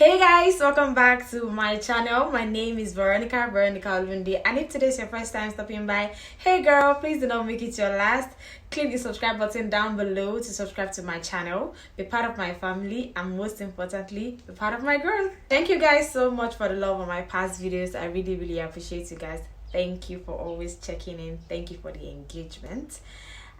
Hey guys, welcome back to my channel. My name is Veronica Olunde, and if today's your first time stopping by, hey girl, please do not make it your last. Click the subscribe button down below to subscribe to my channel, be part of my family, and most importantly, be part of my growth. Thank you guys so much for the love on my past videos. I really appreciate you guys. Thank you for always checking in. Thank you for the engagement.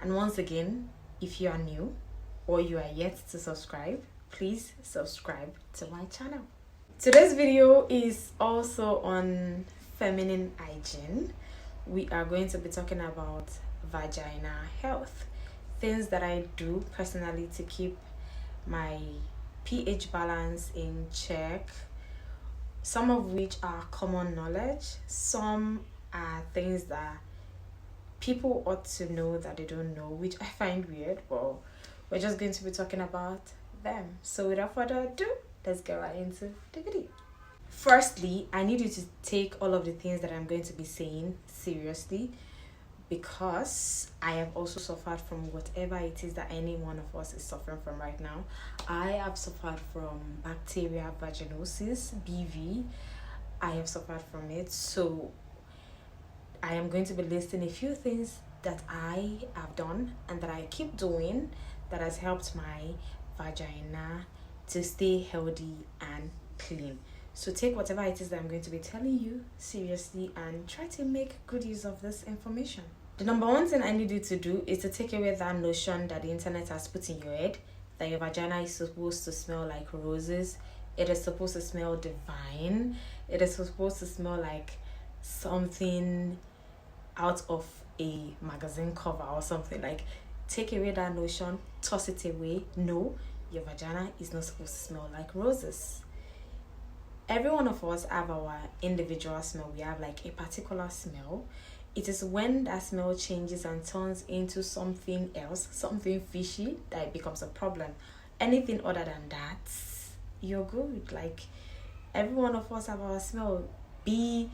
And once again, if you are new or you are yet to subscribe, please subscribe to my channel. Today's video is also on feminine hygiene. We are going to be talking about vagina health, things that I do personally to keep my pH balance in check, some of which are common knowledge, some are things that people ought to know that they don't know, which I find weird, but we're just going to be talking about them. So without further ado, let's get right into the video. Firstly, I need you to take all of the things that I'm going to be saying seriously, because I have also suffered from whatever it is that any one of us is suffering from right now. I have suffered from bacterial vaginosis, BV. I have suffered from it, so I am going to be listing a few things that I have done and that I keep doing that has helped my vagina to stay healthy and clean. So take whatever it is that I'm going to be telling you seriously and try to make good use of this information. The number one thing I need you to do is to take away that notion that the internet has put in your head that your vagina is supposed to smell like roses. It is supposed to smell divine. It is supposed to smell like something out of a magazine cover or something. Like, take away that notion, toss it away. No, your vagina is not supposed to smell like roses. Every one of us have our individual smell. We have like a particular smell. It is when that smell changes and turns into something else, something fishy, that it becomes a problem. Anything other than that, you're good. Like, every one of us have our smell. Be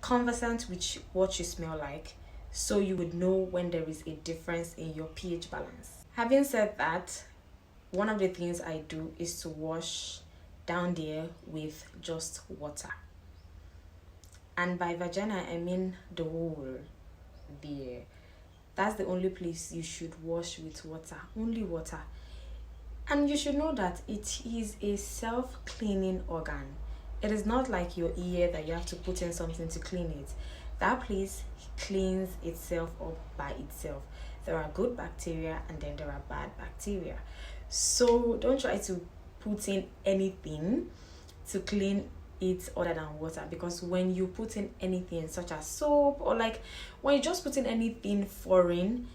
conversant with what you smell like, so you would know when there is a difference in your pH balance. Having said that, one of the things I do is to wash down there with just water. And by vagina, I mean the whole there. That's the only place you should wash with water, only water. And you should know that it is a self-cleaning organ. It is not like your ear that you have to put in something to clean it. That place cleans itself up by itself. There are good bacteria and then there are bad bacteria. So don't try to put in anything to clean it other than water, because when you put in anything such as soap, or like when you just put in anything foreign,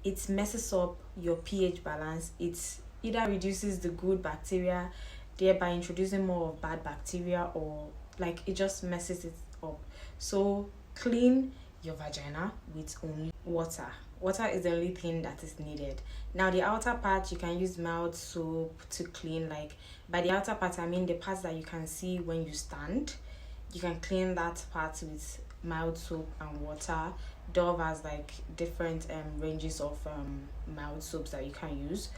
it messes up your pH balance. It either reduces the good bacteria, thereby introducing more of bad bacteria, or like it just messes it up. So clean your vagina with only water. Water is the only thing that is needed. Now the outer part, you can use mild soap to clean. Like, by the outer part, I mean the parts that you can see when you stand. You can clean that part with mild soap and water. Dove has like different ranges of mild soaps that you can use.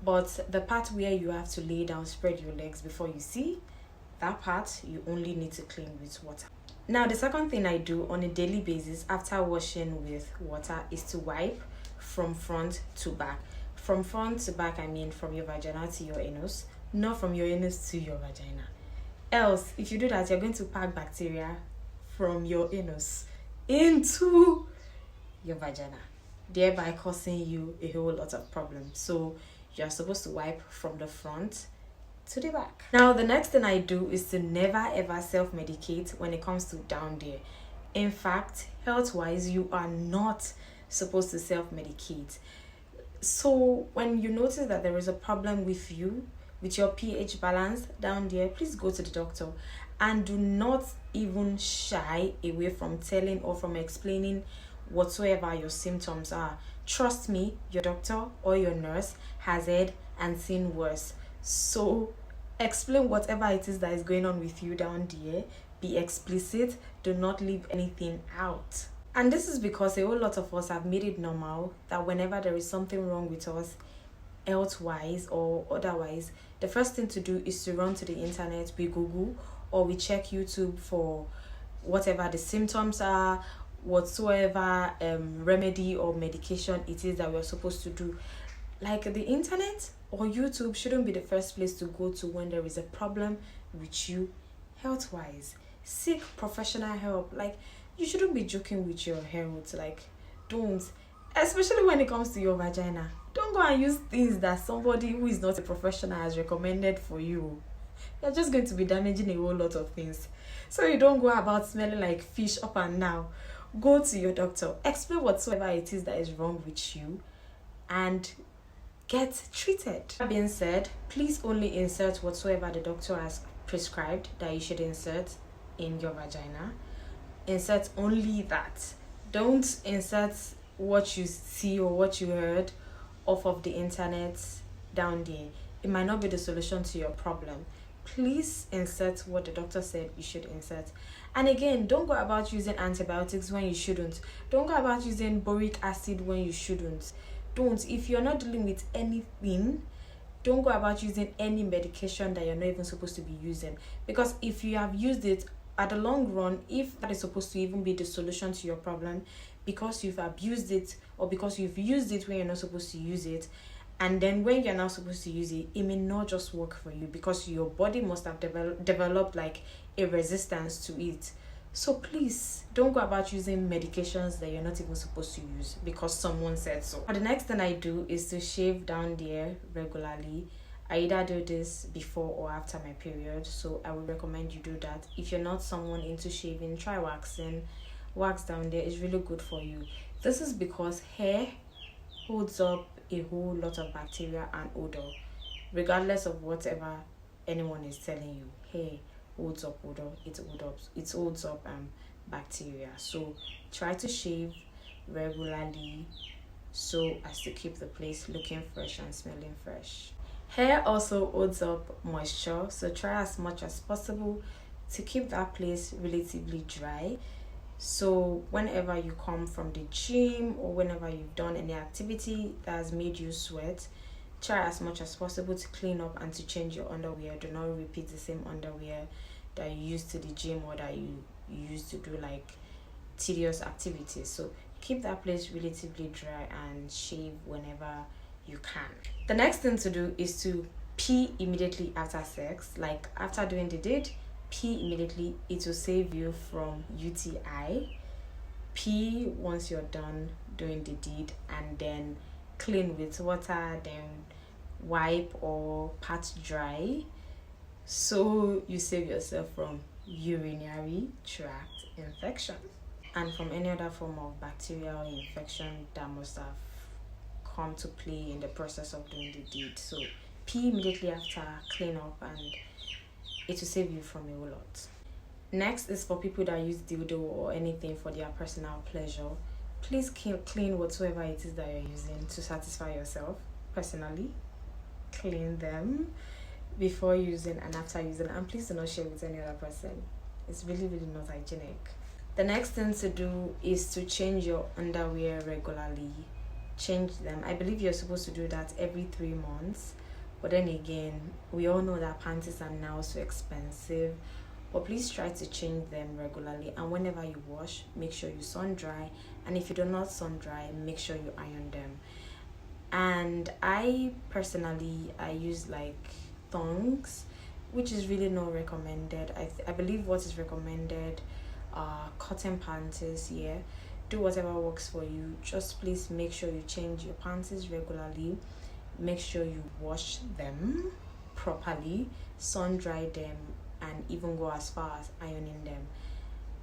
But the part where you have to lay down, spread your legs before you see, that part you only need to clean with water. Now the second thing I do on a daily basis after washing with water is to wipe from front to back. From front to back, I mean from your vagina to your anus, not from your anus to your vagina. Else, if you do that, you're going to pack bacteria from your anus into your vagina, thereby causing you a whole lot of problems. So you're supposed to wipe from the front to the back. Now the next thing I do is to never ever self-medicate when it comes to down there. In fact, health-wise, you are not supposed to self-medicate. So when you notice that there is a problem with you, with your pH balance down there, please go to the doctor, and do not even shy away from telling or from explaining whatsoever your symptoms are. Trust me, your doctor or your nurse has heard and seen worse. So explain whatever it is that is going on with you down there. Be explicit. Do not leave anything out. And this is because a whole lot of us have made it normal that whenever there is something wrong with us, health wise or otherwise, the first thing to do is to run to the internet. We Google or we check YouTube for whatever the symptoms are, whatsoever remedy or medication it is that we're supposed to do. Like, the internet or YouTube shouldn't be the first place to go to when there is a problem with you health wise. Seek professional help. Like, you shouldn't be joking with your health. Like, don't, especially when it comes to your vagina. Don't go and use things that somebody who is not a professional has recommended for you. You're just going to be damaging a whole lot of things. So you don't go about smelling like fish up and down. Go to your doctor, explain whatsoever it is that is wrong with you, and get treated. That being said, please only insert whatsoever the doctor has prescribed that you should insert in your vagina. Insert only that. Don't insert what you see or what you heard off of the internet down there. It might not be the solution to your problem. Please insert what the doctor said you should insert. And again, don't go about using antibiotics when you shouldn't. Don't go about using boric acid when you shouldn't. Don't. If you're not dealing with anything, don't go about using any medication that you're not even supposed to be using. Because if you have used it, at the long run, if that is supposed to even be the solution to your problem, because you've abused it or because you've used it when you're not supposed to use it, and then when you're not supposed to use it, it may not just work for you because your body must have developed like a resistance to it. So please don't go about using medications that you're not even supposed to use because someone said so. The next thing I do is to shave down there regularly. I either do this before or after my period, so I would recommend you do that. If you're not someone into shaving, try waxing. Wax down there is really good for you. This is because hair holds up a whole lot of bacteria and odor, regardless of whatever anyone is telling you. Hair holds up odor, it holds up bacteria. So try to shave regularly so as to keep the place looking fresh and smelling fresh. Hair also holds up moisture, so try as much as possible to keep that place relatively dry. So whenever you come from the gym or whenever you've done any activity that has made you sweat, try as much as possible to clean up and to change your underwear. Do not repeat the same underwear that you used to the gym or that you used to do like tedious activities. So keep that place relatively dry and shave whenever you can. The next thing to do is to pee immediately after sex. Like, after doing the deed, pee immediately. It will save you from UTI. Pee once you're done doing the deed, and then clean with water, then wipe or pat dry, so you save yourself from urinary tract infection and from any other form of bacterial infection that must have come to play in the process of doing the deed. So pee immediately after, clean up, and it will save you from a whole lot. Next is for people that use dildo or anything for their personal pleasure. Please clean whatsoever it is that you're using to satisfy yourself. Personally, clean them before using and after using, and please do not share with any other person. It's really not hygienic. The next thing to do is to change your underwear regularly. Change them. I believe you're supposed to do that every 3 months, but then again, we all know that panties are now so expensive. But please try to change them regularly, and whenever you wash, make sure you sun dry, and if you do not sun dry, make sure you iron them. And I personally use like thongs, which is really not recommended. I believe what is recommended are cotton panties. Yeah, do whatever works for you. Just please make sure you change your panties regularly. Make sure you wash them properly, sun dry them, and even go as far as ironing them.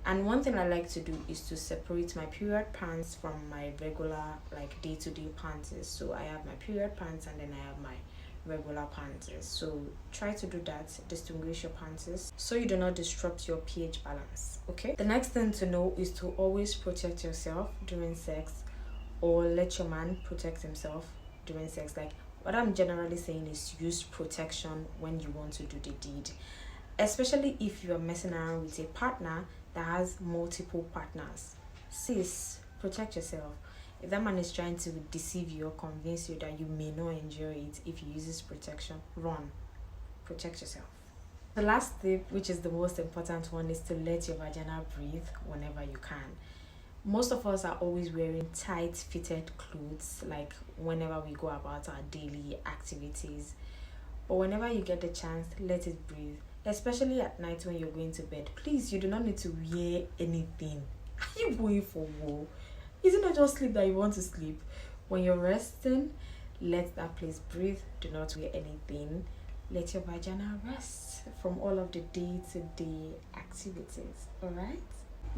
And one thing I like to do is to separate my period pants from my regular like day-to-day panties. So I have my period pants and then I have my regular panties. So try to do that, distinguish your panties so you do not disrupt your pH balance. Okay, the next thing to know is to always protect yourself during sex, or let your man protect himself during sex. Like, what I'm generally saying is use protection when you want to do the deed, especially if you're messing around with a partner that has multiple partners. Sis, protect yourself. If that man is trying to deceive you or convince you that you may not enjoy it if you use this protection, run. Protect yourself. The last tip, which is the most important one, is to let your vagina breathe whenever you can. Most of us are always wearing tight fitted clothes, like whenever we go about our daily activities. But whenever you get the chance, let it breathe. Especially at night when you're going to bed. Please, you do not need to wear anything. Are you going for war? Is it not just sleep that you want to sleep? When you're resting, let that place breathe. Do not wear anything. Let your vagina rest from all of the day-to-day activities. Alright?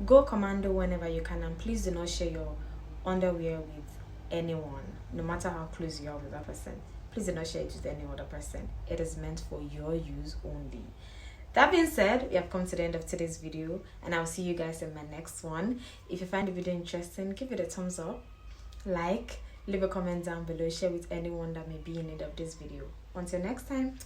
Go commando whenever you can, and please do not share your underwear with anyone, no matter how close you are with that person. Please do not share it with any other person. It is meant for your use only. That being said, we have come to the end of today's video, and I'll see you guys in my next one. If you find the video interesting, give it a thumbs up, like, leave a comment down below, share with anyone that may be in need of this video. Until next time.